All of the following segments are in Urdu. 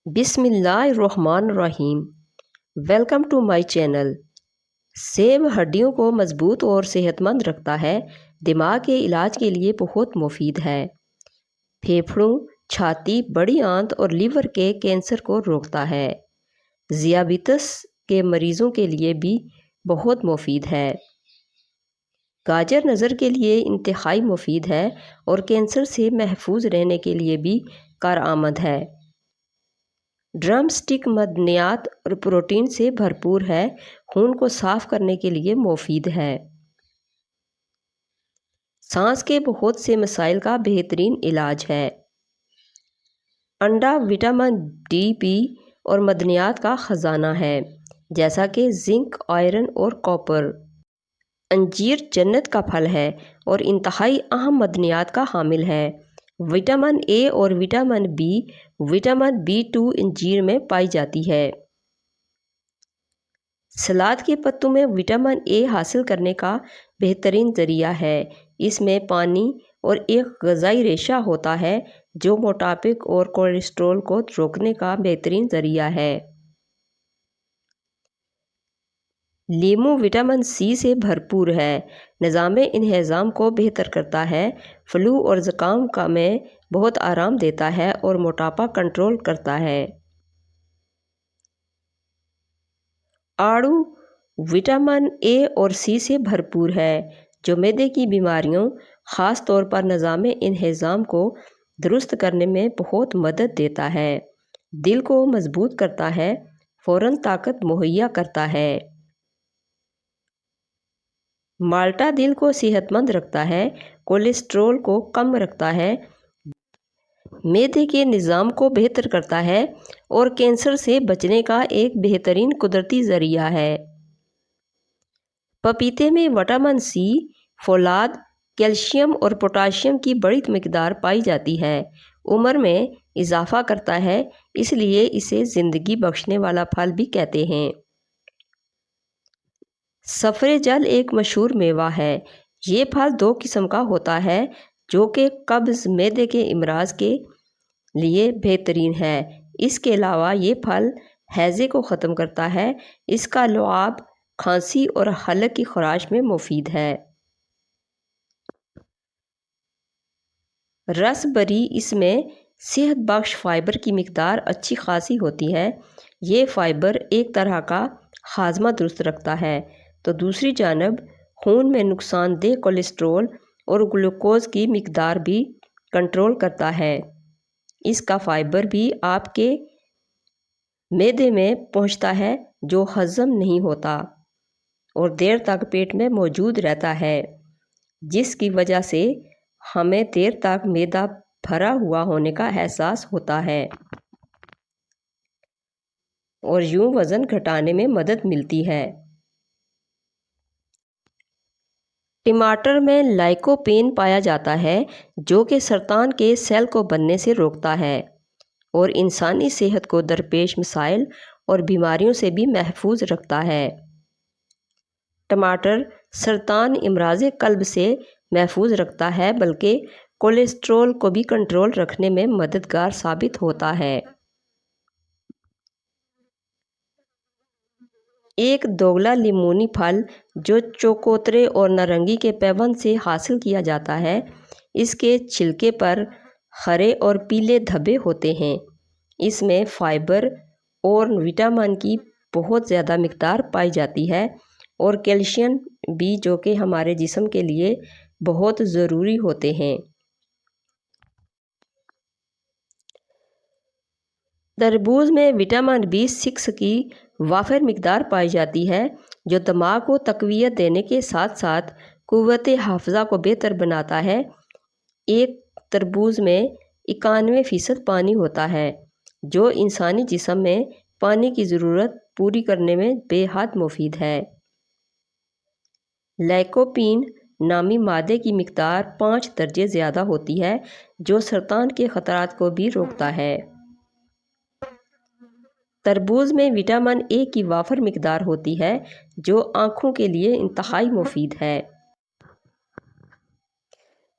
بسم اللہ الرحمن الرحیم۔ Welcome to my channel. سیب ہڈیوں کو مضبوط اور صحت مند رکھتا ہے، دماغ کے علاج کے لیے بہت مفید ہے۔ پھیپھڑوں، چھاتی، بڑی آنت اور لیور کے کینسر کو روکتا ہے۔ ذیابیطس کے مریضوں کے لیے بھی بہت مفید ہے۔ گاجر نظر کے لیے انتہائی مفید ہے اور کینسر سے محفوظ رہنے کے لیے بھی کارآمد ہے۔ ڈرم سٹک معدنیات اور پروٹین سے بھرپور ہے، خون کو صاف کرنے کے لیے مفید ہے۔ سانس کے بہت سے مسائل کا بہترین علاج ہے۔ انڈا وٹامن ڈی اور معدنیات کا خزانہ ہے، جیسا کہ زنک، آئرن اور کاپر۔ انجیر جنت کا پھل ہے اور انتہائی اہم معدنیات کا حامل ہے۔ وٹامن اے اور وٹامن B2 انجیر میں پائی جاتی ہے۔ سلاد کے پتوں میں وٹامن اے حاصل کرنے کا بہترین ذریعہ ہے۔ اس میں پانی اور ایک غذائی ریشہ ہوتا ہے جو موٹاپے اور کولیسٹرول کو روکنے کا بہترین ذریعہ ہے۔ لیموں وٹامن سی سے بھرپور ہے، نظام انہضام کو بہتر کرتا ہے، فلو اور زکام میں بہت آرام دیتا ہے اور موٹاپا کنٹرول کرتا ہے۔ آڑو وٹامن اے اور سی سے بھرپور ہے، جو معدے کی بیماریوں، خاص طور پر نظام انہضام کو درست کرنے میں بہت مدد دیتا ہے۔ دل کو مضبوط کرتا ہے، فوراً طاقت مہیا کرتا ہے۔ مالٹا دل کو صحت مند رکھتا ہے، کولیسٹرول کو کم رکھتا ہے، معدے کے نظام کو بہتر کرتا ہے اور کینسر سے بچنے کا ایک بہترین قدرتی ذریعہ ہے۔ پپیتے میں وٹامن سی، فولاد، کیلشیم اور پوٹاشیم کی بڑی مقدار پائی جاتی ہے۔ عمر میں اضافہ کرتا ہے، اس لیے اسے زندگی بخشنے والا پھل بھی کہتے ہیں۔ سفر جل ایک مشہور میوہ ہے۔ یہ پھل دو قسم کا ہوتا ہے، جو کہ قبض، معدے کے امراض کے لیے بہترین ہے۔ اس کے علاوہ یہ پھل ہیضے کو ختم کرتا ہے۔ اس کا لعاب کھانسی اور حلق کی خراش میں مفید ہے۔ رس بری، اس میں صحت بخش فائبر کی مقدار اچھی خاصی ہوتی ہے۔ یہ فائبر ایک طرح کا ہاضمہ درست رکھتا ہے تو دوسری جانب خون میں نقصان دہ کولیسٹرول اور گلوکوز کی مقدار بھی کنٹرول کرتا ہے۔ اس کا فائبر بھی آپ کے معدے میں پہنچتا ہے، جو ہضم نہیں ہوتا اور دیر تک پیٹ میں موجود رہتا ہے، جس کی وجہ سے ہمیں دیر تک معدہ بھرا ہوا ہونے کا احساس ہوتا ہے اور یوں وزن گھٹانے میں مدد ملتی ہے۔ ٹماٹر میں لائکوپین پایا جاتا ہے، جو کہ سرطان کے سیل کو بننے سے روکتا ہے اور انسانی صحت کو درپیش مسائل اور بیماریوں سے بھی محفوظ رکھتا ہے۔ ٹماٹر سرطان، امراض قلب سے محفوظ رکھتا ہے، بلکہ کولیسٹرول کو بھی کنٹرول رکھنے میں مددگار ثابت ہوتا ہے۔ ایک دوگلا لیمونی پھل جو چوکوترے اور نارنگی کے پیوند سے حاصل کیا جاتا ہے، اس کے چھلکے پر ہرے اور پیلے دھبے ہوتے ہیں۔ اس میں فائبر اور وٹامن کی بہت زیادہ مقدار پائی جاتی ہے اور کیلشیم بھی، جو کہ ہمارے جسم کے لیے بہت ضروری ہوتے ہیں۔ تربوز میں وٹامن B6 کی وافر مقدار پائی جاتی ہے، جو دماغ کو تقویت دینے کے ساتھ ساتھ قوت حافظہ کو بہتر بناتا ہے۔ ایک تربوز میں 91% پانی ہوتا ہے، جو انسانی جسم میں پانی کی ضرورت پوری کرنے میں بے حد مفید ہے۔ لائکوپین نامی مادے کی مقدار 5 درجے زیادہ ہوتی ہے، جو سرطان کے خطرات کو بھی روکتا ہے۔ تربوز میں وٹامن اے کی وافر مقدار ہوتی ہے، جو آنکھوں کے لیے انتہائی مفید ہے۔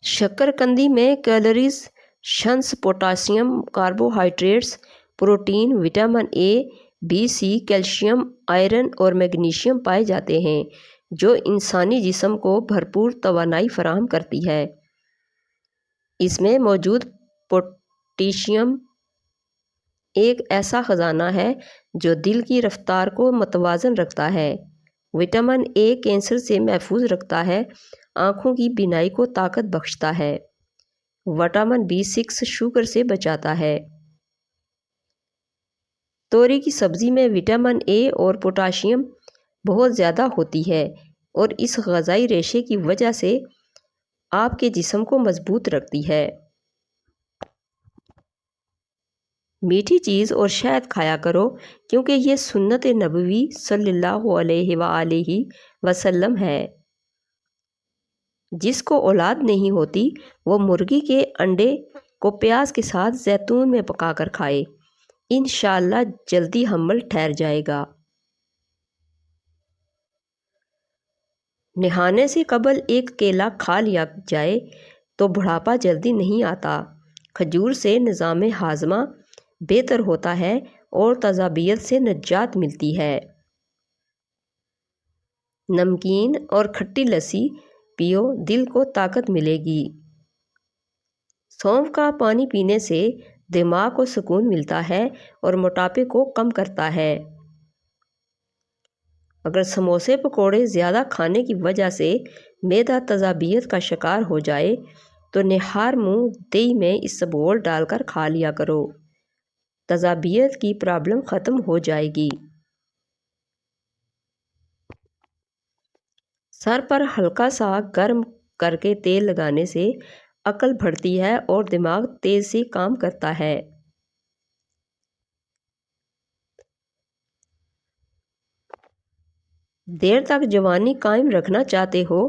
شکر قندی میں کیلوریز، شنس، potassium, carbohydrates, protein, vitamin A, B, C, calcium, iron اور میگنیشیم پائے جاتے ہیں جو انسانی جسم کو بھرپور توانائی فراہم کرتی ہے۔ اس میں موجود پوٹیشیم ایک ایسا خزانہ ہے جو دل کی رفتار کو متوازن رکھتا ہے۔ وٹامن اے کینسر سے محفوظ رکھتا ہے، آنکھوں کی بینائی کو طاقت بخشتا ہے۔ وٹامن B6 شوگر سے بچاتا ہے۔ توری کی سبزی میں وٹامن اے اور پوٹاشیم بہت زیادہ ہوتی ہے اور اس غذائی ریشے کی وجہ سے آپ کے جسم کو مضبوط رکھتی ہے۔ میٹھی چیز اور شہد کھایا کرو کیونکہ یہ سنت نبوی صلی اللہ علیہ وآلہ وسلم ہے۔ جس کو اولاد نہیں ہوتی وہ مرغی کے انڈے کو پیاز کے ساتھ زیتون میں پکا کر کھائے، انشاءاللہ جلدی حمل ٹھہر جائے گا۔ نہانے سے قبل ایک کیلا کھا لیا جائے تو بڑھاپا جلدی نہیں آتا۔ کھجور سے نظام ہاضمہ بہتر ہوتا ہے اور تذابیت سے نجات ملتی ہے۔ نمکین اور کھٹی لسی پیو، دل کو طاقت ملے گی۔ سونف کا پانی پینے سے دماغ کو سکون ملتا ہے اور موٹاپے کو کم کرتا ہے۔ اگر سموسے پکوڑے زیادہ کھانے کی وجہ سے معدہ تذابیت کا شکار ہو جائے تو نہار منہ دہی میں اسبگول ڈال کر کھا لیا کرو، تذابیت کی پرابلم ختم ہو جائے گی۔ سر پر ہلکا سا گرم کر کے تیل لگانے سے عقل بڑھتی ہے اور دماغ تیز سے کام کرتا ہے۔ دیر تک جوانی قائم رکھنا چاہتے ہو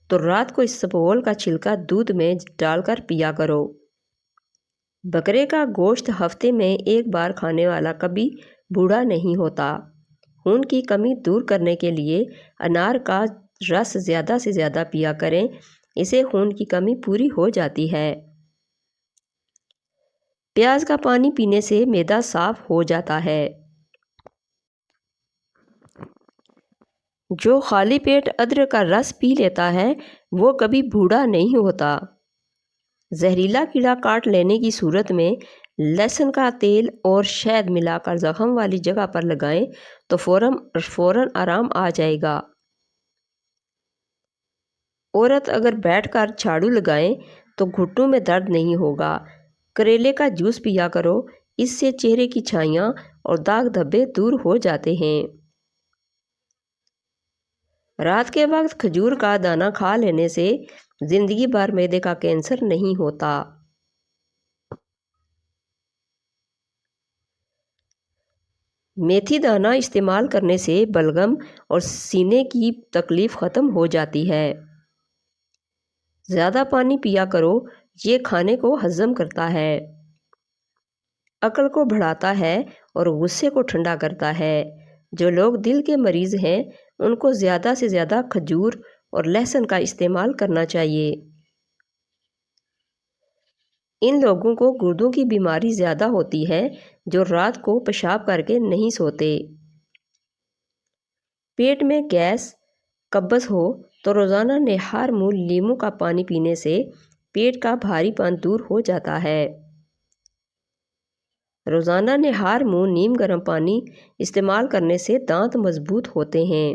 تو رات کو اسبگول کا چھلکا دودھ میں ڈال کر پیا کرو۔ بکرے کا گوشت ہفتے میں ایک بار کھانے والا کبھی بوڑھا نہیں ہوتا۔ خون کی کمی دور کرنے کے لیے انار کا رس زیادہ سے زیادہ پیا کریں، اسے خون کی کمی پوری ہو جاتی ہے۔ پیاز کا پانی پینے سے معدہ صاف ہو جاتا ہے۔ جو خالی پیٹ ادرک کا رس پی لیتا ہے وہ کبھی بوڑھا نہیں ہوتا۔ زہریلا کیڑا کاٹ لینے کی صورت میں لہسن کا تیل اور شہد ملا کر زخم والی جگہ پر لگائیں تو فوراً آرام آ جائے گا۔ عورت اگر بیٹھ کر جھاڑو لگائیں تو گھٹنوں میں درد نہیں ہوگا۔ کریلے کا جوس پیا کرو، اس سے چہرے کی چھائیاں اور داغ دھبے دور ہو جاتے ہیں۔ رات کے وقت کھجور کا دانہ کھا لینے سے زندگی بھر معدے کا کینسر نہیں ہوتا۔ میتھی دانہ استعمال کرنے سے بلغم اور سینے کی تکلیف ختم ہو جاتی ہے۔ زیادہ پانی پیا کرو، یہ کھانے کو ہضم کرتا ہے، عقل کو بڑھاتا ہے اور غصے کو ٹھنڈا کرتا ہے۔ جو لوگ دل کے مریض ہیں ان کو زیادہ سے زیادہ کھجور اور لہسن کا استعمال کرنا چاہیے۔ ان لوگوں کو گردوں کی بیماری زیادہ ہوتی ہے جو رات کو پیشاب کر کے نہیں سوتے۔ پیٹ میں گیس، قبض ہو تو روزانہ نہار منہ لیموں کا پانی پینے سے پیٹ کا بھاری پن دور ہو جاتا ہے۔ روزانہ نہار منہ نیم گرم پانی استعمال کرنے سے دانت مضبوط ہوتے ہیں۔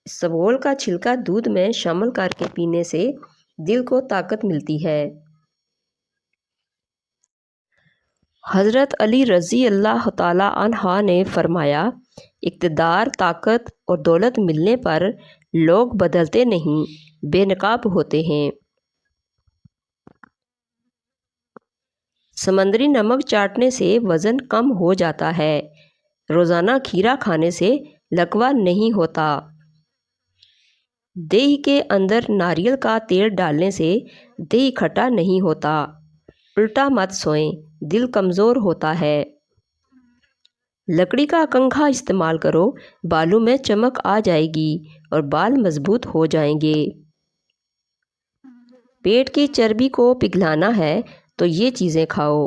اسبگول کا چھلکا دودھ میں شامل کر کے پینے سے دل کو طاقت ملتی ہے۔ حضرت علی رضی اللہ تعالی عنہ نے فرمایا، اقتدار، طاقت اور دولت ملنے پر لوگ بدلتے نہیں، بے نقاب ہوتے ہیں۔ سمندری نمک چاٹنے سے وزن کم ہو جاتا ہے۔ روزانہ کھیرا کھانے سے لکوہ نہیں ہوتا۔ دہی کے اندر ناریل کا تیل ڈالنے سے دہی کھٹا نہیں ہوتا۔ الٹا مت سوئیں، دل کمزور ہوتا ہے۔ لکڑی کا کنگھا استعمال کرو، بالوں میں چمک آ جائے گی اور بال مضبوط ہو جائیں گے۔ پیٹ کی چربی کو پگھلانا ہے تو یہ چیزیں کھاؤ۔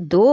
2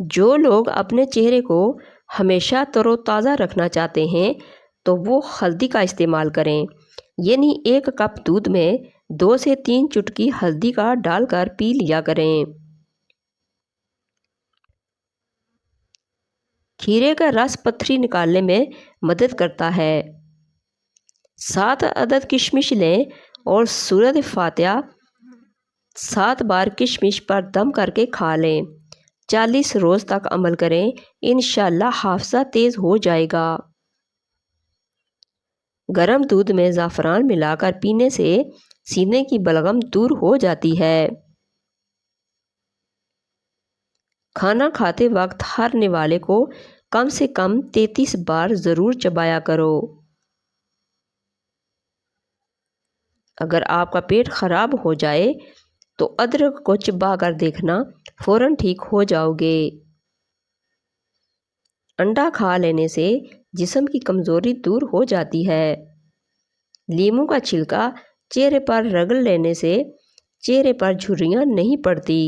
جو لوگ اپنے چہرے کو ہمیشہ تر و تازہ رکھنا چاہتے ہیں تو وہ ہلدی کا استعمال کریں، یعنی 1 کپ دودھ میں 2 سے 3 چٹکی ہلدی کا ڈال کر پی لیا کریں۔ کھیرے کا رس پتھری نکالنے میں مدد کرتا ہے۔ 7 عدد کشمش لیں اور سورۃ فاتحہ 7 بار کشمش پر دم کر کے کھا لیں۔ 40 روز تک عمل کریں، انشاءاللہ حافظہ تیز ہو جائے گا۔ گرم دودھ میں زعفران ملا کر پینے سے سینے کی بلغم دور ہو جاتی ہے۔ کھانا کھاتے وقت ہر نوالے کو کم سے کم 33 بار ضرور چبایا کرو۔ اگر آپ کا پیٹ خراب ہو جائے تو ادرک کو چبا کر دیکھنا، فوراً ٹھیک ہو جاؤ گے۔ انڈا کھا لینے سے جسم کی کمزوری دور ہو جاتی ہے۔ لیموں کا چھلکا چہرے پر رگڑ لینے سے چہرے پر جھریاں نہیں پڑتی۔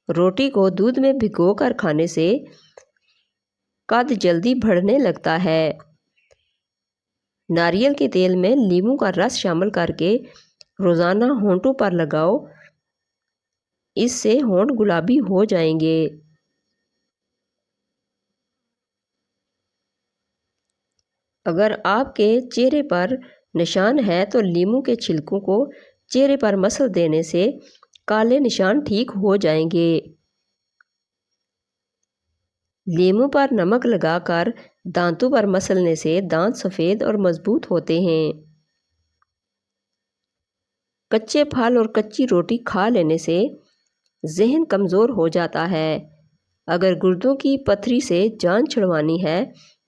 روٹی کو دودھ میں بھگو کر کھانے سے قد جلدی بڑھنے لگتا ہے۔ ناریل کے تیل میں لیموں کا رس شامل کر کے روزانہ ہونٹوں پر لگاؤ، اس سے ہونٹ گلابی ہو جائیں گے۔ اگر آپ کے چہرے پر نشان ہے تو لیموں کے چھلکوں کو چہرے پر مسل دینے سے کالے نشان ٹھیک ہو جائیں گے۔ لیموں پر نمک لگا کر دانتوں پر مسلنے سے دانت سفید اور مضبوط ہوتے ہیں۔ کچے پھل اور کچی روٹی کھا لینے سے ذہن کمزور ہو جاتا ہے۔ اگر گردوں کی پتھری سے جان چھڑوانی ہے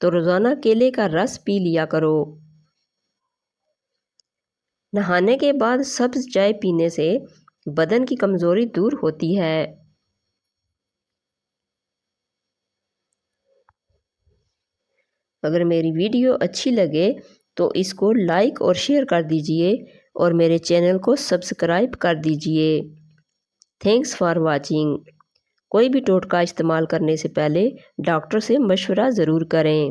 تو روزانہ کیلے کا رس پی لیا کرو۔ نہانے کے بعد سبز چائے پینے سے بدن کی کمزوری دور ہوتی ہے۔ اگر میری ویڈیو اچھی لگے تو اس کو لائک اور شیئر کر دیجئے اور میرے چینل کو سبسکرائب کر دیجئے۔ Thanks for watching. کوئی بھی ٹوٹکا استعمال کرنے سے پہلے ڈاکٹر سے مشورہ ضرور کریں۔